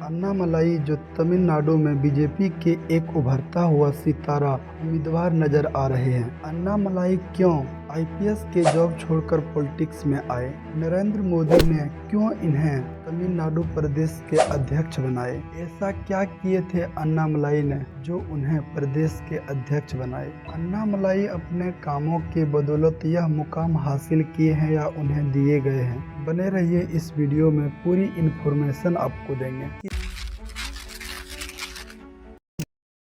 अन्नामलाई, जो तमिलनाडु में बीजेपी के एक उभरता हुआ सितारा उम्मीदवार नजर आ रहे हैं। अन्नामलाई क्यों आईपीएस के जॉब छोड़कर पॉलिटिक्स में आए? नरेंद्र मोदी ने क्यों इन्हें तमिलनाडु प्रदेश के अध्यक्ष बनाए? ऐसा क्या किए थे अन्नामलाई ने जो उन्हें प्रदेश के अध्यक्ष बनाए? अन्नामलाई अपने कामों के बदौलत यह मुकाम हासिल किए हैं या उन्हें दिए गए हैं? बने रहिए, इस वीडियो में पूरी इन्फॉर्मेशन आपको देंगे।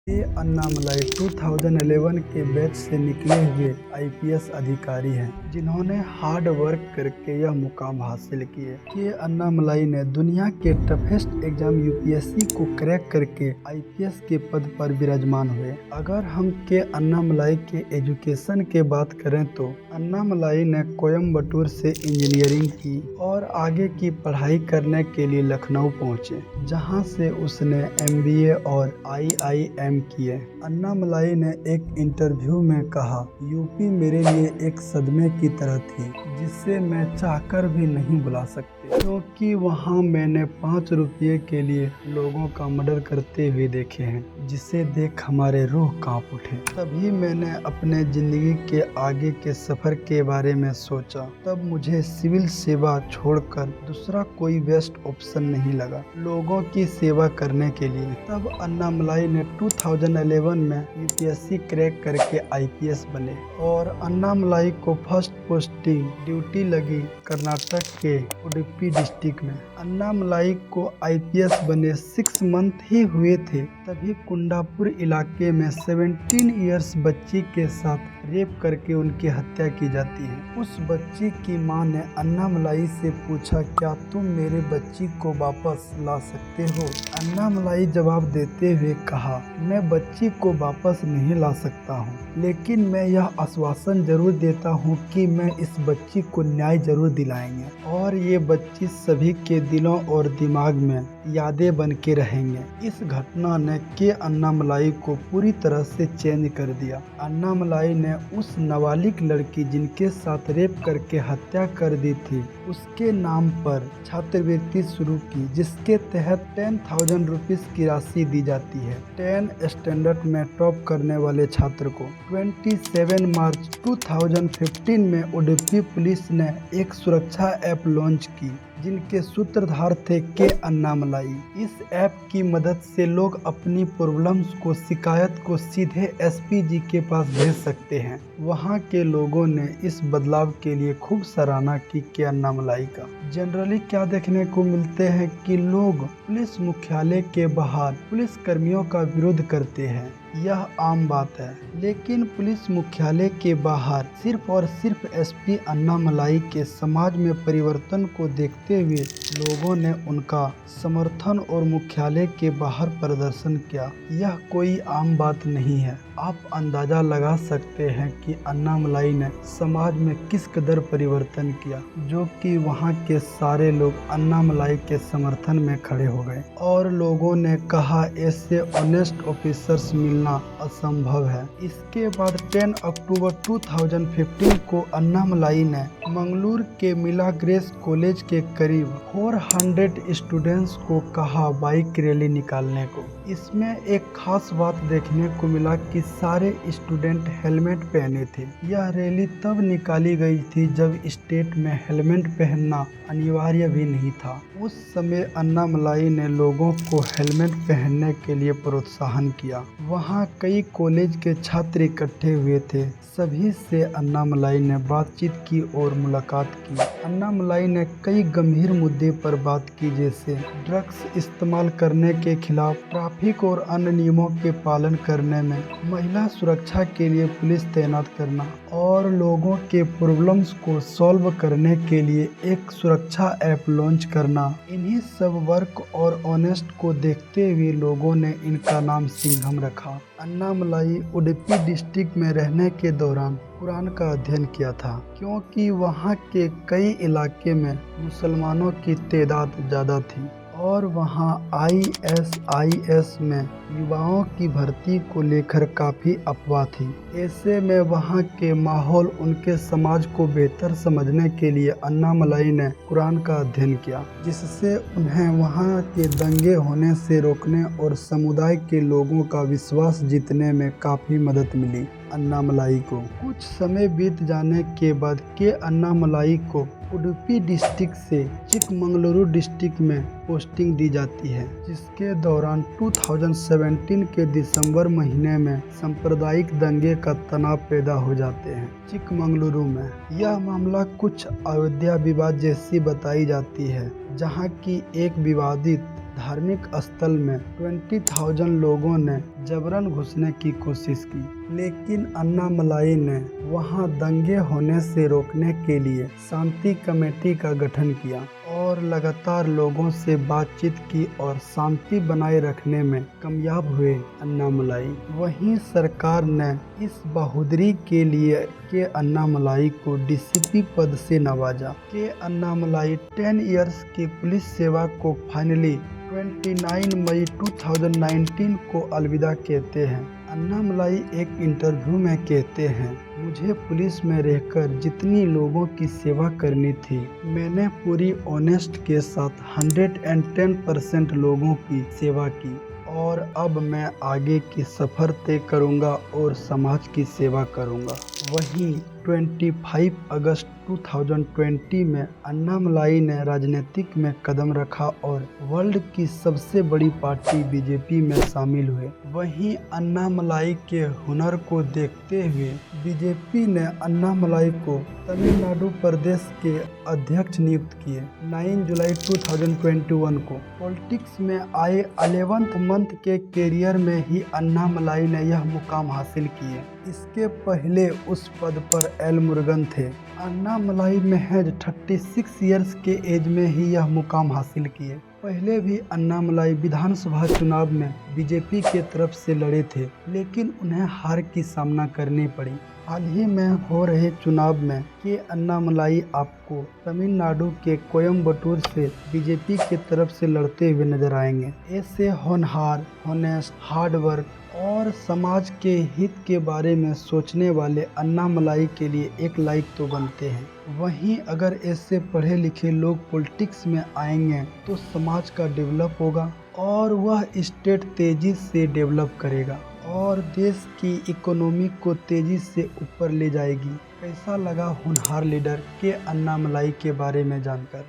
ये अन्नामलाई 2011 के बैच से निकले हुए आईपीएस अधिकारी हैं जिन्होंने हार्ड वर्क करके यह मुकाम हासिल किए। के अन्नामलाई ने दुनिया के टफेस्ट एग्जाम यूपीएससी को क्रैक करके आईपीएस के पद पर विराजमान हुए। अगर हम के अन्नामलाई के एजुकेशन के बात करें तो अन्नामलाई ने कोयम्बटूर से इंजीनियरिंग की और आगे की पढ़ाई करने के लिए लखनऊ पहुंचे, जहां से उसने एमबीए और आईआईएम किए। अन्नामलाई ने एक इंटरव्यू में कहा, यूपी मेरे लिए एक सदमे की तरह थी जिसे मैं चाहकर भी नहीं भुला सकती, क्योंकि वहां मैंने 5 रुपये के लिए लोगों का मर्डर करते हुए देखे हैं, जिसे देख हमारे रूह कांप उठे। तभी मैंने अपने जिंदगी के आगे के सफर के बारे में सोचा। तब मुझे सिविल सेवा छोड़कर दूसरा कोई बेस्ट ऑप्शन नहीं लगा लोगों की सेवा करने के लिए। तब अन्नामलाई ने 2011 में यूपीएससी क्रैक करके आईपीएस बने और अन्नामलाई को फर्स्ट पोस्टिंग ड्यूटी लगी कर्नाटक के उडुपी डिस्ट्रिक्ट में। अन्नामलाई को आईपीएस बने 6 मंथ ही हुए थे, तभी कुंडापुर इलाके में 17 इयर्स बच्ची के साथ रेप करके उनकी हत्या की जाती है। उस बच्ची की मां ने अन्नामलाई से पूछा, क्या तुम मेरे बच्ची को वापस ला सकते हो? अन्नामलाई जवाब देते हुए कहा, मैं बच्ची को वापस नहीं ला सकता हूँ, लेकिन मैं यह आश्वासन जरूर देता हूँ कि मैं इस बच्ची को न्याय जरूर दिलाएंगे और ये बच्ची सभी के दिलों और दिमाग में यादें बन के रहेंगे। इस घटना ने के अन्नामलाई को पूरी तरह से चेंज कर दिया। अन्नामलाई ने उस नाबालिग लड़की जिनके साथ रेप करके हत्या कर दी थी, उसके नाम पर छात्रवृत्ति शुरू की, जिसके तहत 10,000 रुपीज की राशि दी जाती है 10 स्टैंडर्ड में टॉप करने वाले छात्र को। 27 मार्च 2015 में उडुपी पुलिस ने एक सुरक्षा ऐप लॉन्च की जिनके सूत्रधार थे के अन्नामलाई। इस ऐप की मदद से लोग अपनी प्रॉब्लम्स को, शिकायत को सीधे एसपी जी के पास भेज सकते हैं। वहां के लोगों ने इस बदलाव के लिए खूब सराहना की के अन्नामलाई का। जनरली क्या देखने को मिलते हैं कि लोग पुलिस मुख्यालय के बाहर पुलिस कर्मियों का विरोध करते हैं, यह आम बात है, लेकिन पुलिस मुख्यालय के बाहर सिर्फ और सिर्फ एसपी अन्नामलाई के समाज में परिवर्तन को देखते हुए लोगों ने उनका समर्थन और मुख्यालय के बाहर प्रदर्शन किया। यह कोई आम बात नहीं है। आप अंदाजा लगा सकते हैं कि अन्नामलाई ने समाज में किस कदर परिवर्तन किया, जो कि वहां के सारे लोग अन्नामलाई के समर्थन में खड़े हो गए और लोगों ने कहा ऐसे ऑनेस्ट ऑफिसर्स मिलना असंभव है। इसके बाद 10 अक्टूबर 2015 को अन्नामलाई ने मंगलूर के मिला ग्रेस कॉलेज के करीब 400 स्टूडेंट्स को कहा बाइक रैली निकालने को। इसमें एक खास बात देखने को मिला कि सारे स्टूडेंट हेलमेट पहने थे। यह रैली तब निकाली गई थी जब स्टेट में हेलमेट पहनना अनिवार्य भी नहीं था। उस समय अन्नामलाई ने लोगों को हेलमेट पहनने के लिए प्रोत्साहन किया। वहां कई कॉलेज के छात्र इकट्ठे हुए थे। सभी से अन्नामलाई ने बातचीत की और मुलाकात की। अन्नामलाई ने कई गंभीर मुद्दे पर बात की, जैसे ड्रग्स इस्तेमाल करने के खिलाफ, ट्रैफिक और अन्य नियमों के पालन करने में, महिला सुरक्षा के लिए पुलिस तैनात करना और लोगों के प्रॉब्लम्स को सॉल्व करने के लिए एक सुरक्षा ऐप लॉन्च करना। इन्हीं सब वर्क और ऑनेस्ट को देखते हुए लोगों ने इनका नाम सिंघम रखा। अन्नामलाई उडुपी डिस्ट्रिक्ट में रहने के दौरान कुरान का अध्ययन किया था, क्योंकि वहां के कई इलाके में मुसलमानों की तादाद ज़्यादा थी और वहाँ ISIS में युवाओं की भर्ती को लेकर काफ़ी अफवाह थी। ऐसे में वहाँ के माहौल उनके समाज को बेहतर समझने के लिए अन्नामलाई ने कुरान का अध्ययन किया, जिससे उन्हें वहाँ के दंगे होने से रोकने और समुदाय के लोगों का विश्वास जीतने में काफ़ी मदद मिली। अन्नामलाई को कुछ समय बीत जाने के बाद के अन्नामलाई को उडुपी डिस्ट्रिक्ट से चिकमंगलुरु डिस्ट्रिक्ट में पोस्टिंग दी जाती है, जिसके दौरान 2017 के दिसंबर महीने में सांप्रदायिक दंगे का तनाव पैदा हो जाते हैं चिकमंगलुरु में। यह मामला कुछ अयोध्या विवाद जैसी बताई जाती है, जहां की एक विवादित धार्मिक स्थल में 20,000 लोगों ने जबरन घुसने की कोशिश की, लेकिन अन्नामलाई ने वहां दंगे होने से रोकने के लिए शांति कमेटी का गठन किया और लगातार लोगों से बातचीत की और शांति बनाए रखने में कामयाब हुए अन्नामलाई। वहीं सरकार ने इस बहादुरी के लिए के अन्नामलाई को DCP पद से नवाजा। के अन्नामलाई 10 इयर्स की पुलिस सेवा को फाइनली 29 मई 2019 को अलविदा कहते हैं। अन्नामलाई एक इंटरव्यू में कहते हैं, मुझे पुलिस में रहकर जितनी लोगों की सेवा करनी थी, मैंने पूरी ऑनेस्ट के साथ 110% लोगों की सेवा की और अब मैं आगे की सफ़र तय करूंगा और समाज की सेवा करूंगा। वहीं 25 अगस्त 2020 में अन्नामलाई ने राजनीतिक में कदम रखा और वर्ल्ड की सबसे बड़ी पार्टी BJP में शामिल हुए। वहीं अन्नामलाई के हुनर को देखते हुए BJP ने अन्नामलाई को तमिलनाडु प्रदेश के अध्यक्ष नियुक्त किए। 9 जुलाई 2021 को पॉलिटिक्स में आए 11th मंथ के कैरियर में ही अन्नामलाई ने यह मुकाम हासिल किए। इसके पहले उस पद पर एल मुरुगन थे। अन्नामलाई महज 36 इयर्स के एज में ही यह मुकाम हासिल किए। पहले भी अन्नामलाई विधानसभा चुनाव में BJP के तरफ से लड़े थे, लेकिन उन्हें हार की सामना करनी पड़ी। हाल ही में हो रहे चुनाव में के अन्नामलाई आपको तमिलनाडु के कोयम्बटूर से BJP के तरफ से लड़ते हुए नजर आएंगे। ऐसे होनहार, होनेस्ट, हार्ड वर्क और समाज के हित के बारे में सोचने वाले अन्नामलाई के लिए एक लाइक तो बनते हैं। वहीं अगर ऐसे पढ़े लिखे लोग पॉलिटिक्स में आएंगे तो समाज का डेवलप होगा और वह स्टेट तेजी से डेवलप करेगा और देश की इकोनॉमी को तेजी से ऊपर ले जाएगी। कैसा लगा होनहार लीडर के अन्नामलाई के बारे में जानकर?